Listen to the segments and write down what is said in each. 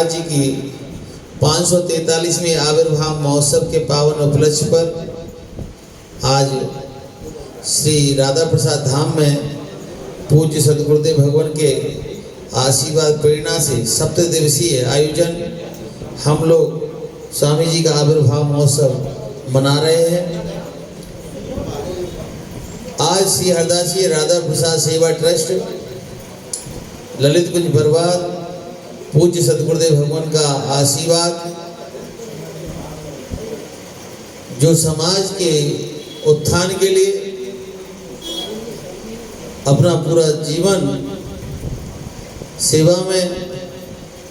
महाराज जी की 543वें आविर्भाव महोत्सव के पावन उपलक्ष्य पर आज श्री राधा प्रसाद धाम में पूज्य सद्गुरुदेव भगवान के आशीर्वाद प्रेरणा से 7 दिवसीय आयोजन हम लोग स्वामी जी का आविर्भाव महोत्सव मना रहे हैं। आज श्री हरदासी राधा प्रसाद सेवा ट्रस्ट ललित कुंज बर्बाद पूज्य सद्गुरुदेव भगवान का आशीर्वाद जो समाज के उत्थान के लिए अपना पूरा जीवन सेवा में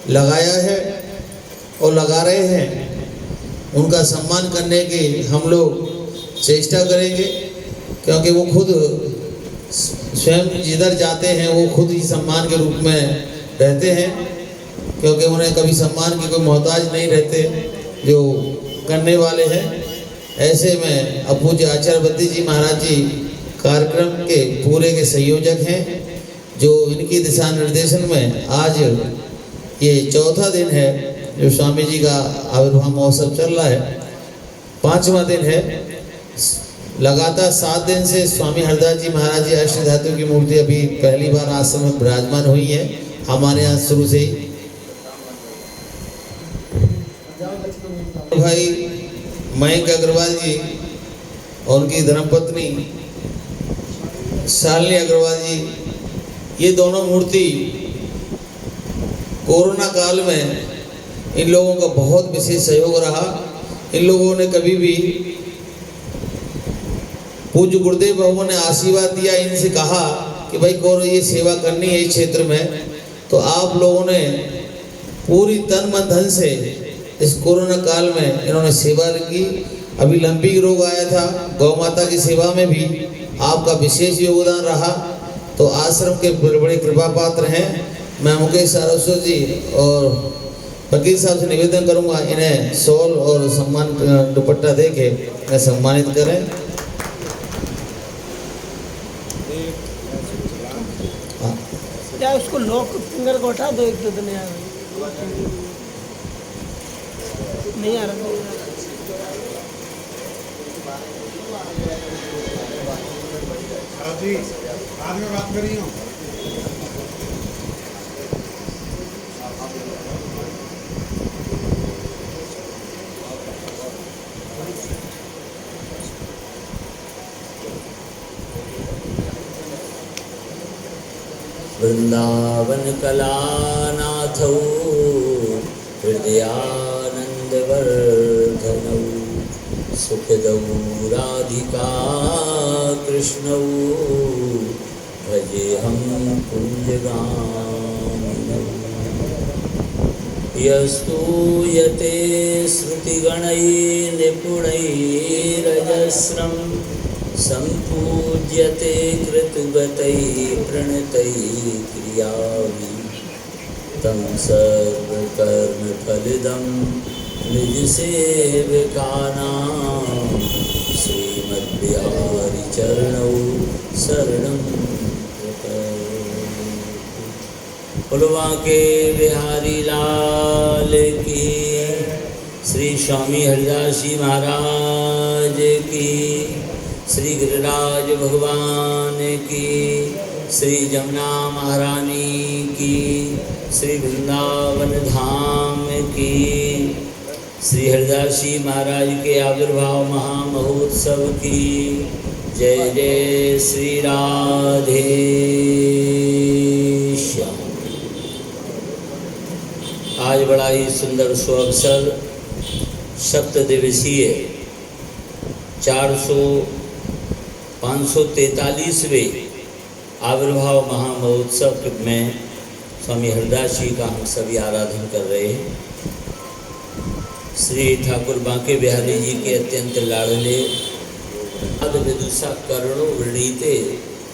लगाया है और लगा रहे हैं, उनका सम्मान करने की हम लोग चेष्टा करेंगे, क्योंकि वो खुद स्वयं जिधर जाते हैं वो खुद ही सम्मान के रूप में रहते हैं, क्योंकि उन्हें कभी सम्मान की कोई मोहताज नहीं रहते जो करने वाले हैं। ऐसे में अब पूज्य आचार्य बद्री जी महाराज जी कार्यक्रम के पूरे के संयोजक हैं, जो इनकी दिशा निर्देशन में आज ये 4था दिन है जो स्वामी जी का आविर्भाव महोत्सव चल रहा है। 5वां दिन है। लगातार 7 दिन से स्वामी हरदास जी महाराज जी अष्ट धातु की मूर्ति अभी पहली बार आश्रम में विराजमान हुई है हमारे यहाँ शुरू से ही। भाई मयंक अग्रवाल जी और उनकी धर्मपत्नी शालिनी अग्रवाल जी, ये दोनों मूर्ति कोरोना काल में इन लोगों का बहुत विशेष सहयोग रहा। इन लोगों ने कभी भी पूज्य गुरुदेव बाबू ने आशीर्वाद दिया, इनसे कहा कि भाई कोरोना ये सेवा करनी है इस क्षेत्र में, तो आप लोगों ने पूरी तन मन धन से इस कोरोना काल में इन्होंने सेवा की। अभी लंबी रोग आया था, गौ माता की सेवा में भी आपका विशेष योगदान रहा, तो आश्रम के बड़े कृपा पात्र हैं। मैं मुकेश सारस्वत जी और वकील साहब से निवेदन करूंगा इन्हें शॉल और सम्मान दुपट्टा दे के इन्हें सम्मानित करें। क्या उसको लॉक फिंगर को हटा दो, एक तो नहीं आ रहा। जी बाद में बात कर रही हूँ। वृंदावन कलानाथौ हृदयानंद वर्धनौ सुखदौ राधिका कृष्णौ भजेऽहं कुञ्जगामिनौ। यस्तूयते श्रुतिगणैः निपुणैरजस्रं सम्पूज्यते कृतगतैः प्रणतैः क्रियाभिः तं सर्वकर्मफलदं निजसेवकानां श्रीमद्बिहारी चरणौ शरणं पुलवा के बिहारी लाल की, श्री स्वामी हरिदास जी महाराज की, श्री गिरिराज भगवान की, श्री जमुना महारानी की, श्री वृंदावन धाम की, श्री हरिदास जी महाराज के आविर्भाव महामहोत्सव की जय जय श्री राधे श्याम। आज बड़ा ही सुंदर सुअवसर 7 दिवसीय 543वें आविर्भाव महामहोत्सव में स्वामी हरदास जी का हम सभी आराधन कर रहे हैं। श्री ठाकुर बांके बिहारी जी के अत्यंत लाडले विदुषा करुणो वृणीते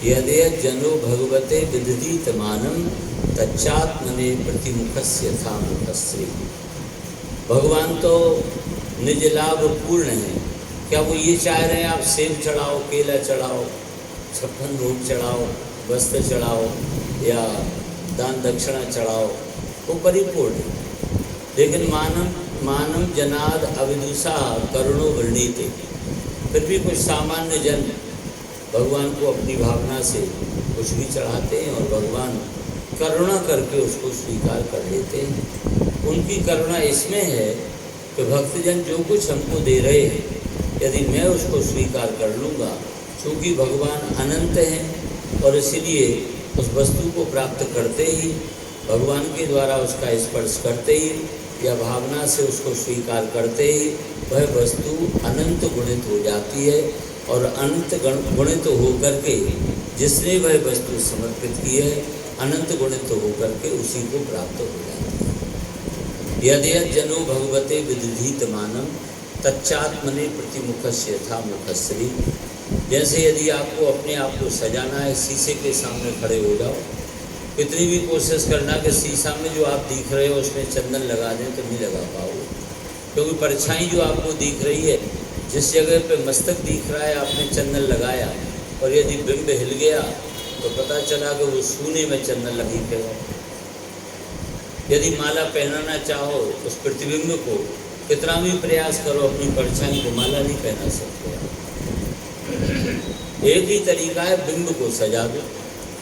यदय जनो भगवते विदधीत मानम तच्चात्मने प्रतिमुखस्य था मुखश्री। भगवान तो निज लाभ पूर्ण है। क्या वो ये चाह रहे हैं आप सेब चढ़ाओ, केला चढ़ाओ, 56 भोग चढ़ाओ, वस्त्र चढ़ाओ या दान दक्षिणा चढ़ाओ? वो परिपूर्ण है। लेकिन मानव जनाद अविदुषा करुणो वृणीते, फिर भी कुछ सामान्य जन भगवान को अपनी भावना से कुछ भी चढ़ाते हैं और भगवान करुणा करके उसको स्वीकार कर लेते हैं। उनकी करुणा इसमें है कि भक्तजन जो कुछ हमको दे रहे हैं, यदि मैं उसको स्वीकार कर लूँगा, चूँकि भगवान अनंत हैं और इसीलिए उस वस्तु को प्राप्त करते ही, भगवान के द्वारा उसका स्पर्श करते ही या भावना से उसको स्वीकार करते ही वह वस्तु अनंत गुणित हो जाती है और अनंत गुणित होकर के जिसने वह वस्तु समर्पित की है, अनंत गुणित होकर के उसी को प्राप्त हो जाती है। यद्यत् जनो भगवते विदधीत मानम तच्चात्मने प्रतिमुखस्य यथा मुखश्री। जैसे यदि आपको अपने आप को सजाना है, शीशे के सामने खड़े हो जाओ, कितनी भी कोशिश करना कि शीशा में जो आप दिख रहे हो उसमें चंदन लगा दें तो नहीं लगा पाओगे, क्योंकि परछाई जो आपको दिख रही है, जिस जगह पे मस्तक दिख रहा है आपने चंदन लगाया और यदि बिंब हिल गया तो पता चला कि वो सूने में चंदन लगी है। यदि माला पहनाना चाहो उस प्रतिबिंब को कितना भी प्रयास करो, अपनी परछाई को माला नहीं पहना सकते। एक ही तरीका है, बिंब को सजा दो।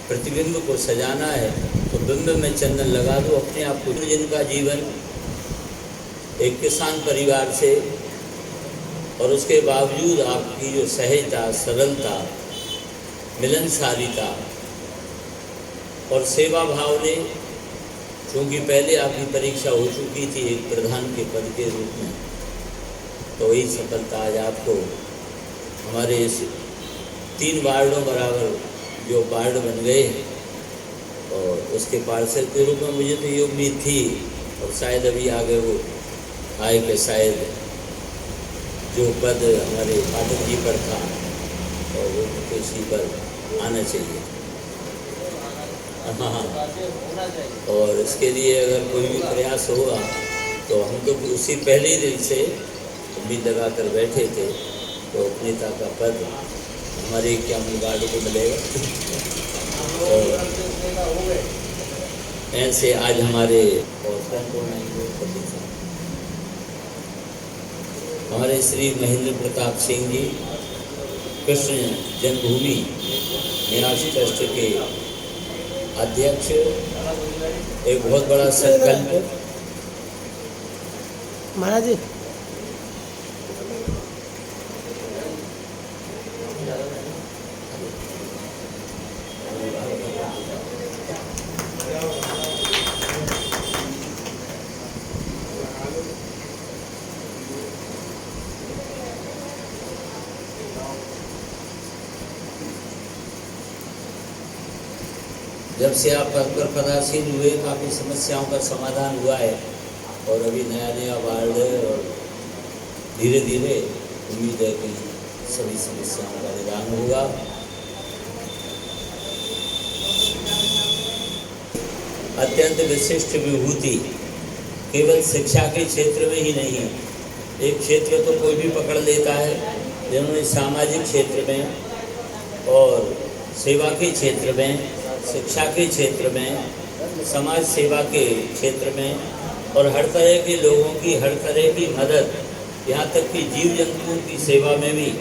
प्रतिबिंब को सजाना है तो बिंब में चंदन लगा दो अपने आप को। जिनका जीवन एक किसान परिवार से और उसके बावजूद आपकी जो सहजता, सरलता, मिलनसारिता और सेवा भाव ने, क्योंकि पहले आपकी परीक्षा हो चुकी थी एक प्रधान के पद के रूप में, तो वही सफलता आज आपको हमारे इस 3 वार्डों बराबर जो वार्ड बन गए और उसके पार्षद के रूप में मुझे तो ये उम्मीद थी और शायद अभी आगे वो आए कि शायद जो पद हमारे पाठक जी पर था और वो किसी पर आना चाहिए। हाँ, और इसके लिए अगर कोई भी प्रयास होगा तो हम तो उसी पहले ही दिन से उम्मीद लगा कर बैठे थे तो नेता का पद हमारे 51 वार्ड को मिलेगा। और ऐसे आज हमारे और हमारे श्री महेंद्र प्रताप सिंह जी कृष्ण जन्मभूमि न्यास ट्रस्ट के अध्यक्ष, एक बहुत बड़ा संकल्प। महाराज जी जब से आप पद पर पदासीन हुए काफ़ी समस्याओं का समाधान हुआ है और अभी नया वार्ड है और धीरे धीरे उम्मीद है कि सभी समस्याओं का निदान होगा। अत्यंत विशिष्ट विभूति केवल शिक्षा के क्षेत्र में ही नहीं, एक क्षेत्र तो कोई भी पकड़ लेता है, जिन्होंने सामाजिक क्षेत्र में और सेवा के क्षेत्र में, शिक्षा के क्षेत्र में, समाज सेवा के क्षेत्र में और हर तरह के लोगों की हर तरह की मदद, यहाँ तक कि जीव जंतुओं की सेवा में भी,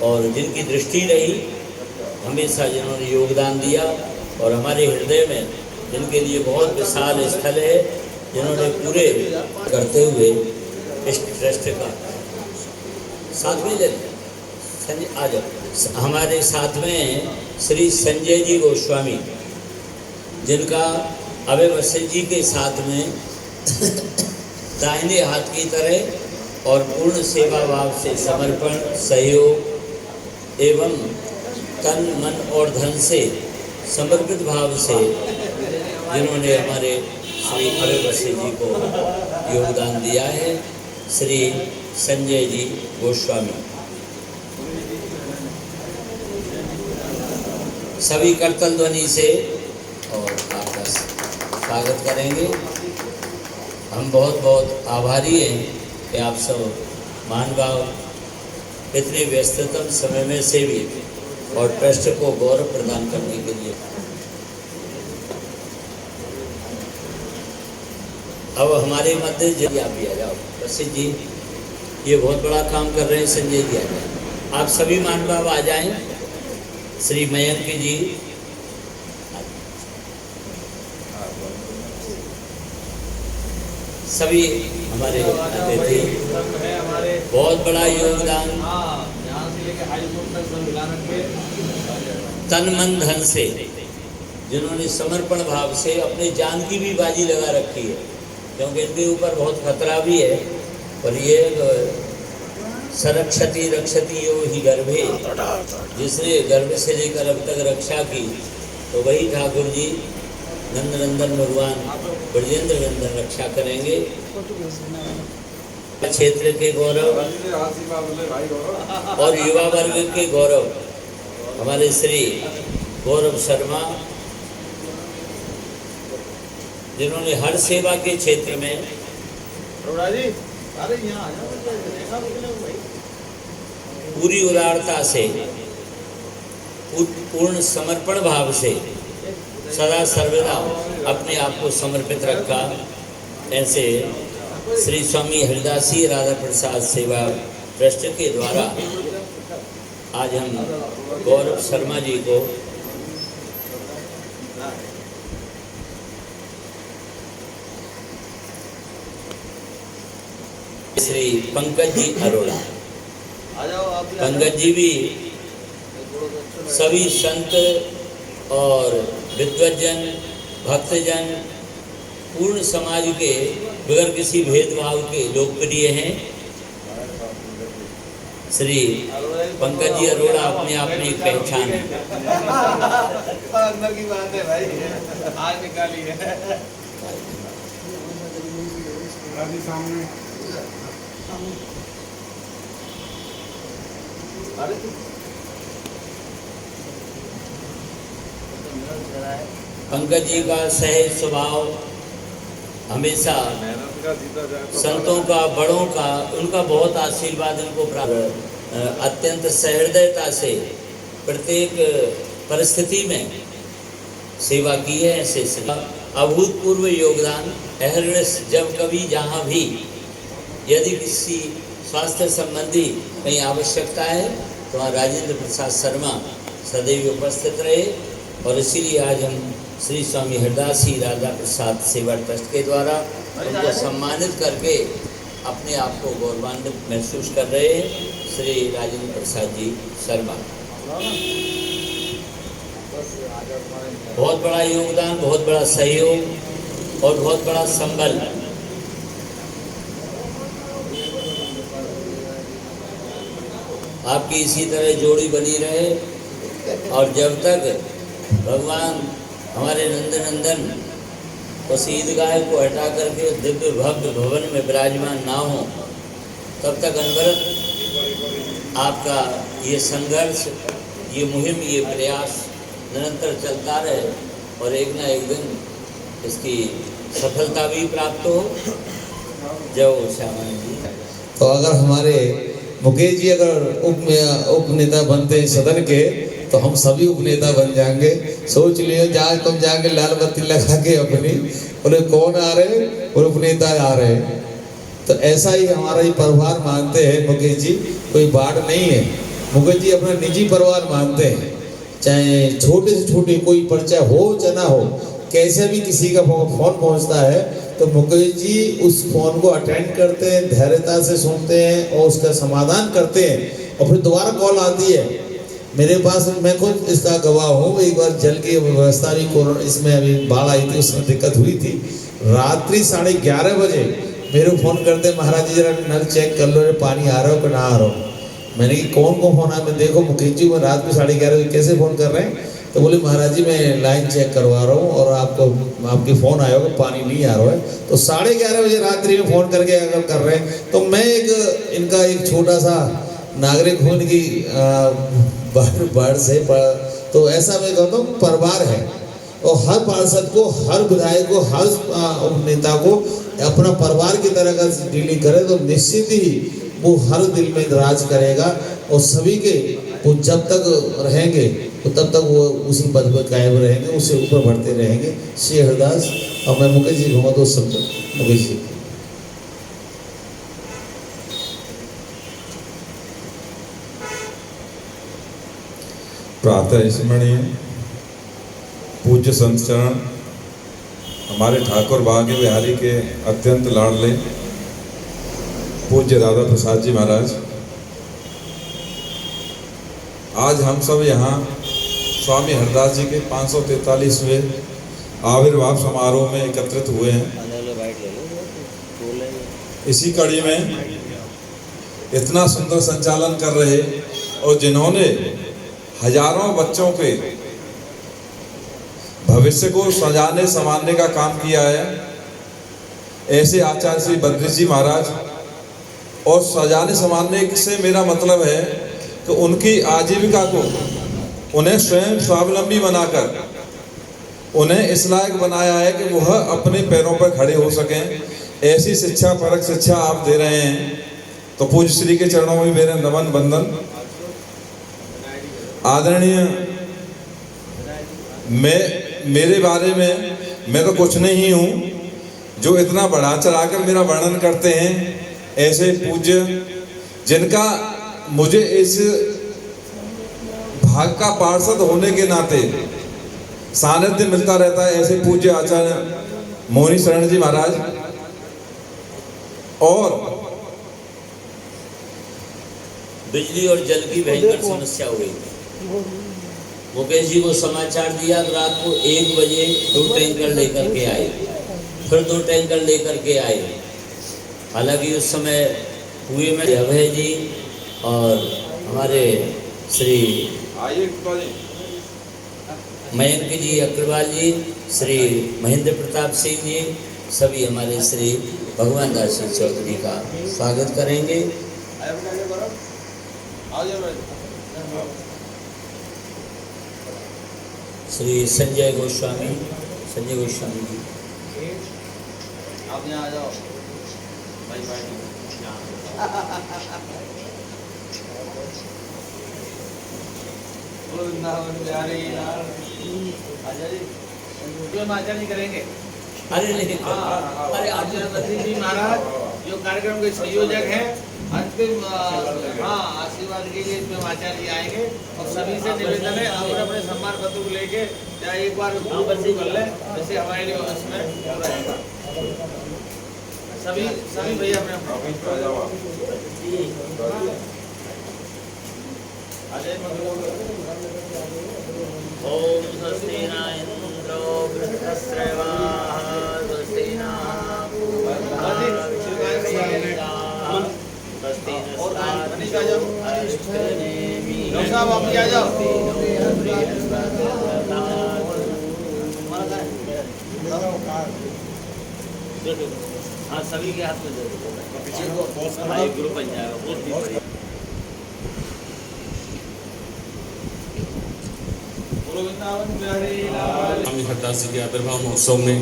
और जिनकी दृष्टि रही हमेशा जिन्होंने योगदान दिया और हमारे हृदय में जिनके लिए बहुत विशाल स्थल है, जिन्होंने पूरे करते हुए इस ट्रस्ट का साथ में ले संजय आ जाओ। हमारे साथ में श्री संजय जी गोस्वामी, जिनका अभय वत्सल जी के साथ में दाहिने हाथ की तरह और पूर्ण सेवा भाव से समर्पण, सहयोग एवं तन मन और धन से समर्पित भाव से जिन्होंने हमारे श्री अभय वत्सल जी को योगदान दिया है, श्री संजय जी गोस्वामी। सभी करतल ध्वनि से और आपका स्वागत करेंगे। हम बहुत बहुत आभारी हैं कि आप सब महानुभाव इतने व्यस्ततम समय में से भी और ट्रस्ट को गौरव प्रदान करने के लिए। अब हमारे मध्य जी आप भी आ जाओ, प्रसिद्ध जी ये बहुत बड़ा काम कर रहे हैं, संजय जी आ जाए, आप सभी मान बाबा आ जाएं, श्री मयंक जी, सभी हमारे अतिथि, बहुत बड़ा योगदान तन मन धन से, जिन्होंने समर्पण भाव से अपने जान की भी बाजी लगा रखी है, क्योंकि इनके ऊपर बहुत खतरा भी है। पर ये सरक्षति रक्षति यो ही गर्भे, जिसने गर्भ से लेकर अब तक रक्षा की, तो वही ठाकुर जी नंदनंदन भगवान ब्रजेंद्र नंदन रक्षा करेंगे। क्षेत्र के गौरव और युवा वर्ग के गौरव हमारे श्री गौरव शर्मा, जिन्होंने हर सेवा के क्षेत्र में पूरी उदारता से, पूर्ण समर्पण भाव से सदा सर्वदा अपने आप को समर्पित रखा। ऐसे श्री स्वामी हरिदासी राधा प्रसाद सेवा ट्रस्ट के द्वारा आज हम गौरव शर्मा जी को श्री पंकज जी अरोड़ा, पंकज जी भी सभी संत और विद्वजन भक्तजन पूर्ण समाज के बगैर किसी भेदभाव के लोकप्रिय हैं। श्री पंकज जी अरोड़ा अपने आप में एक पहचान है। अंदर की बात है भाई, आज निकाली है राजी सामने। पंकज जी का सहज स्वभाव हमेशा संतों का, बड़ों का, उनका बहुत आशीर्वाद उनको प्राप्त, अत्यंत सहृदयता से प्रत्येक परिस्थिति में सेवा की है। ऐसे अभूतपूर्व योगदान अहर्निश, जब कभी जहाँ भी यदि किसी स्वास्थ्य संबंधी कहीं आवश्यकता है तो वहाँ राजेंद्र प्रसाद शर्मा सदैव उपस्थित रहे। और इसीलिए आज हम श्री स्वामी हरिदासी राधा प्रसाद सेवा ट्रस्ट के द्वारा उनको सम्मानित करके अपने आप को गौरवान्वित महसूस कर रहे हैं। श्री राजेंद्र प्रसाद जी शर्मा, बहुत बड़ा योगदान, बहुत बड़ा सहयोग और बहुत बड़ा संबल। आपकी इसी तरह जोड़ी बनी रहे और जब तक भगवान हमारे नंदनंदन उस ईदगाह को हटा करके दिव्य भव्य भवन में विराजमान ना हो, तब तक अनवरत आपका ये संघर्ष, ये मुहिम, ये प्रयास निरंतर चलता रहे और एक ना एक दिन इसकी सफलता भी प्राप्त हो। जय श्याम जी। तो अगर हमारे मुकेश जी अगर उप नेता बनते हैं सदन के, तो हम सभी उपनेता बन जाएंगे। सोच लियो, जहाँ तुम जाके लाल बत्ती लगा के अपनी बोले कौन आ रहे, और उपनेता आ रहे। तो ऐसा ही हमारा ही परिवार मानते हैं मुकेश जी, कोई बात नहीं है। मुकेश जी अपना निजी परिवार मानते हैं, चाहे छोटे से छोटे कोई परिचय हो चाहे ना हो, कैसे भी किसी का फोन पहुंचता है तो मुकेश जी उस फोन को अटेंड करते हैं, धैर्यता से सुनते हैं और उसका समाधान करते हैं। और फिर दोबारा कॉल आती है मेरे पास, मैं खुद इसका गवाह हूँ। एक बार जल की व्यवस्था भी कोरोना, इसमें अभी बाढ़ आई थी, उसमें दिक्कत हुई थी। रात्रि 11:30 बजे मेरे फ़ोन करते, महाराज जी जरा नल चेक कर लो, पानी आ रहा हो कि ना आ रहा हो। मैंने कि कौन को फ़ोन आया? मैं देखो मुकेश जी को रात में 11:30 बजे कैसे फ़ोन कर रहे हैं? तो बोले महाराज जी मैं लाइन चेक करवा रहा हूँ और आपके फ़ोन आया होगा, पानी नहीं आ रहा है। तो 11:30 बजे रात्रि में फ़ोन करके अगर कर रहे हैं, तो मैं इनका एक छोटा सा नागरिक हूँ इनकी बाढ़ से। तो ऐसा मैं कहता हूँ परिवार है, और हर पार्षद को, हर विधायक को, हर नेता को अपना परिवार की तरह का डीलिंग करे तो निश्चित ही वो हर दिल में राज करेगा। और सभी के वो जब तक रहेंगे तो तब तक वो उसी पद पर कायम रहेंगे, उससे ऊपर बढ़ते रहेंगे। श्री हरिदास और मैं मुकेश जी घूमा 2 शब्द मुकेश जी। प्रातः स्मरणीय पूज्य संत चरण हमारे ठाकुर भाग्य बिहारी के अत्यंत लाडले पूज्य दादा प्रसाद जी महाराज, आज हम सब यहाँ स्वामी हरदास जी के 543वें आविर्भाव समारोह में एकत्रित हुए हैं। इसी कड़ी में इतना सुंदर संचालन कर रहे और जिन्होंने हजारों बच्चों के भविष्य को सजाने संवारने का काम किया है, ऐसे आचार्य श्री बद्री जी महाराज। और सजाने संवारने से मेरा मतलब है कि उनकी आजीविका को उन्हें स्वयं स्वावलंबी बनाकर उन्हें इस लायक बनाया है कि वह अपने पैरों पर खड़े हो सकें। ऐसी शिक्षा परक शिक्षा आप दे रहे हैं, तो पूज्य श्री के चरणों में मेरे नमन बंदन। आदरणीय, मेरे बारे में मैं तो कुछ नहीं हूँ, जो इतना बढ़ा चढ़ाकर मेरा वर्णन करते हैं ऐसे पूज्य, जिनका मुझे इस भाग का पार्षद होने के नाते सानिध्य मिलता रहता है, ऐसे पूज्य आचार्य मोहिनी शरण जी महाराज। और बिजली और जल की भयंकर समस्या हुई थी। मुकेश जी को समाचार दिया तो रात को 1 बजे 2 टैंकर लेकर के आए, फिर 2 टैंकर लेकर के आए। हालांकि उस समय कुएं में अभय जी और हमारे श्री मयंक जी अग्रवाल जी, श्री महेंद्र प्रताप सिंह जी, सभी हमारे श्री भगवान दास सिंह चौधरी का स्वागत करेंगे। श्री संजय गोस्वामी जी, आप यहाँ आ जाओ भाई वृंदावन बिहारी लाल आचार्य जी, हम आचार्य करेंगे। अरे नहीं, अरे आचार्य बद्री जी महाराज जो कार्यक्रम के संयोजक हैं, अंतिम आशीर्वाद के लिए इसमें आचार्य जी आएंगे। और सभी से निवेदन है अपने अपने सम्मान पत्र को लेके चाहे एक बार बंदी कर ले, जैसे हमारे लिए उसमें रहेगा। सभी भैया ओम स्वस्ति न इंद्रो वृद्धश्रवाः स्वस्ति नः हाँ, सभी के हाथ में दे दो, ग्रुप बन जाएगा बहुत बढ़िया। स्वामी हरदास जी के आविर्भाव महोत्सव में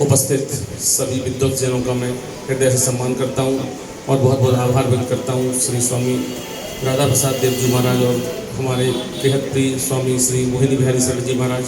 उपस्थित सभी विद्वज्जनों का मैं हृदय से सम्मान करता हूं और बहुत बहुत आभार व्यक्त करता हूं श्री स्वामी राधा प्रसाद देव जी महाराज और हमारे बेहद प्रिय स्वामी श्री मोहिनी बिहारी शरण जी महाराज।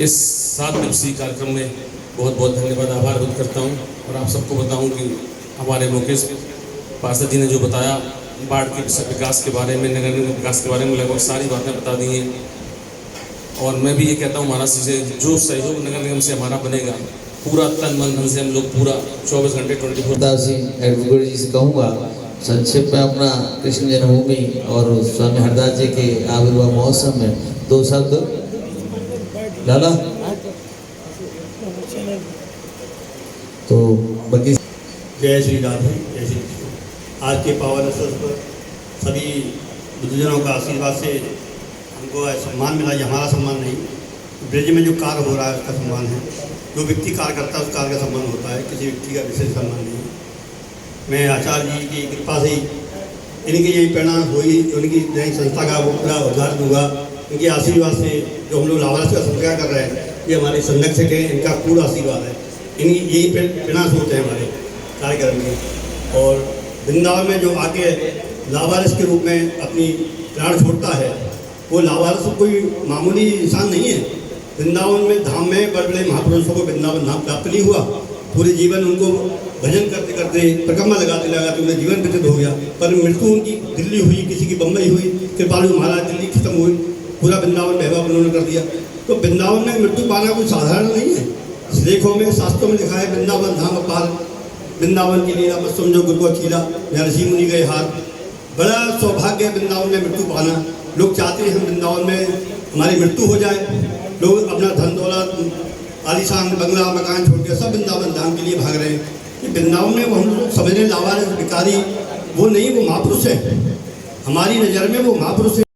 इस 7 दिवसीय कार्यक्रम में बहुत बहुत धन्यवाद आभार व्यक्त करता हूं और आप सबको बताऊं कि हमारे मुकेश पार्षद जी ने जो बताया बाढ़ के विकास के बारे में, नगर निगम विकास के बारे में लगभग सारी बातें बता दी हैं। और मैं भी ये कहता हूँ महाराज जी से, जो सहयोग नगर निगम से हमारा बनेगा पूरा तन मन धन से हम लोग पूरा 24 घंटे 24 दास जी एडवोकेट जी से कहूँगा संक्षेप में अपना कृष्ण जन्मभूमि और स्वामी हरदास जी के आविर्भाव महोत्सव में 2 शब्द लाला। तो बाकी जय श्री राधे, जय श्री कृष्ण। आज के पावन अवसर पर सभी बुजुर्गों का आशीर्वाद से हमको सम्मान मिला। ये हमारा सम्मान नहीं, ब्रज में जो कार्य हो रहा है उसका सम्मान है। जो व्यक्ति कार्य करता है उस कार्य का सम्मान होता है, किसी व्यक्ति का विशेष सम्मान नहीं। मैं आचार्य जी की कृपा से इनकी यही प्रेरणा हुई, उनकी नई संस्था का वो पूरा उद्धार दूंगा। इनके आशीर्वाद से जो हम लोग लावारिस का सत्कार कर रहे हैं, ये हमारे संरक्षक हैं, इनका पूरा आशीर्वाद है। इनकी यही प्रयास होते हैं हमारे कार्यक्रम के। और वृंदावन में जो आके लावारिस के रूप में अपनी प्राण छोड़ता है, वो लावारिस कोई मामूली इंसान नहीं है। वृंदावन में धाम में बड़े बड़े महापुरुषों को वृंदावन धाम प्राप्त नहीं हुआ, पूरे जीवन उनको भजन करते करते परिक्रमा लगाते उन्हें जीवन व्यतीत हो गया, पर मृत्यु उनकी दिल्ली हुई, किसी की बम्बई हुई, कृपालु महाराज दिल्ली खत्म हुई, पूरा वृंदावन वैभव उन्होंने कर दिया। तो वृंदावन में मृत्यु पाना कोई साधारण नहीं है। लेखों में शास्त्रों में लिखा है, वृंदावन धाम अपार, वृंदावन की लीला मत समझो गुरु अखीला, ऋषि मुनि गए हार। बड़ा सौभाग्य है वृंदावन में मृत्यु पाना। लोग चाहते हैं हम वृंदावन में हमारी मृत्यु हो जाए, लोग अपना धन दौलत आलीशान बंगला मकान छोड़ के सब वृंदावन धाम के लिए भाग रहे हैं। ये वृंदावन में वो हम लोग समझने लावारिस भिखारी वो नहीं, वो महापुरुष है। हमारी नज़र में वो महापुरुष है।